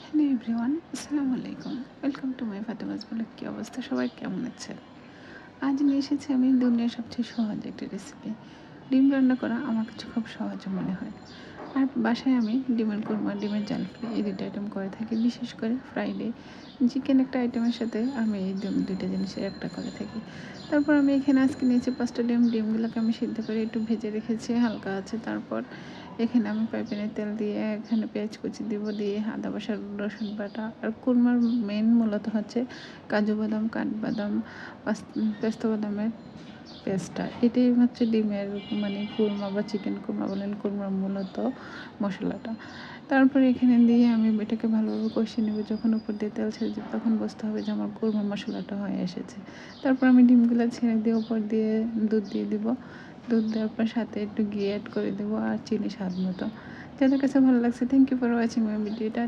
Hello everyone, আসসালামু আলাইকুম। Welcome to my Fatema's blog. কী অবস্থা, সবাই কেমন আছেন? আজ নিয়ে এসেছি আমি দুনিয়ার সবচেয়ে সহজ একটা রেসিপি। ডিম রান্না করা আমার কাছে খুব সহজ মনে হয়। আর বাসায় আমি ডিমের কুরমা, ডিমের জাল ফ্রাই এই দুটো আইটেম করে থাকি। বিশেষ করে ফ্রাইডে চিকেন একটা আইটেমের সাথে আমি এই দুইটা জিনিসের একটা করে থাকি। তারপর আমি এখানে আজকে নিয়েছি ৫টা ডিম। ডিমগুলোকে আমি সিদ্ধ করে একটু ভেজে রেখেছি, হালকা আছে। তারপর এখানে আমি ফ্রাই তেল দিয়ে এখানে পেঁয়াজ কুচি দিব, দিয়ে আদা বাটা, রসুন বাটা। আর কুরমার মেন মূলত হচ্ছে কাজু বাদাম, কাঠবাদাম, পেস্তা বাদামের পেস্টটা। এটাই হচ্ছে ডিমের মানে কুরমা বা চিকেন কুরমা বলেন, কুরমার মূলত মশলাটা। তারপরে এখানে দিয়ে আমি এটাকে ভালোভাবে কষিয়ে নেব। যখন উপর দিয়ে তেল ছেড়ে যাবে তখন বুঝতে হবে যে আমার কুরমা মশলাটা হয়ে এসেছে। তারপর আমি ডিমগুলো ছেড়ে দিয়ে উপর দিয়ে দুধ দিয়ে দিব। দুধ দেওয়ার পর সাথে একটু ঘি অ্যাড করে দেবো আর চিনি স্বাদ মতো। যাদের কাছে ভালো লাগছে, thank you for watching my ভিডিওটা।